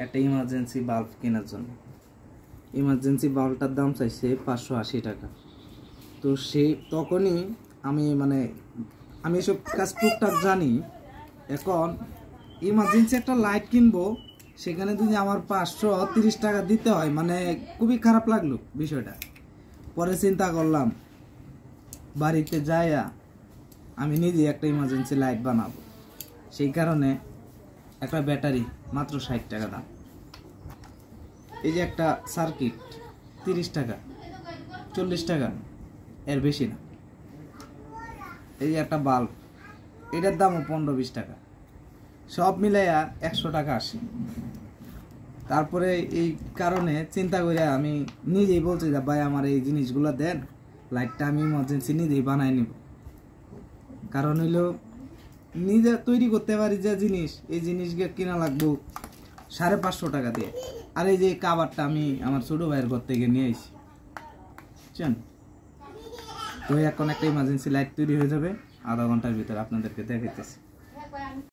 একটা emergency bulb কেনার জন্য। ইমার্জেন্সি বাল্বটার দাম চাইছে 580 টাকা। তো সে তখনই আমি এসব কাজ টুকটাক জানি। এখন ইমার্জেন্সি একটা লাইট কিনবো, সেখানে যদি আমার 530 টাকা দিতে হয়, খুবই খারাপ লাগলো বিষয়টা। পরে চিন্তা করলাম বাড়িতে যাইয়া আমি নিজে একটা ইমার্জেন্সি লাইট বানাবো। সেই কারণে একটা ব্যাটারি মাত্র 60 টাকা দাম। এই যে একটা সার্কিট 30 টাকা, 40 টাকা, এর বেশি না। এই যে একটা বাল্ব, এটার দামও 15-20 টাকা, সব মিলাইয়া 100 টাকা আসে। তারপরে এই কারণে চিন্তা করে আমি নিজেই বলছি যে ভাই আমার এই জিনিসগুলো দেন, লাইটটা আমি ইমার্জেন্সি নিজেই বানাই নিব। কারণ হইলো নিজে তৈরি করতে পারি যে জিনিস, এই জিনিসগুলো কিনা লাগবো 550 টাকা দিয়ে। আর এই যে কাভারটা আমি আমার ছোট ভাইয়ের ঘর থেকে নিয়ে আসি, বুঝছেন? তো এখন একটা ইমার্জেন্সি লাইট তৈরি হয়ে যাবে আধা ঘন্টার ভিতরে, আপনাদেরকে দেখাইতেছি।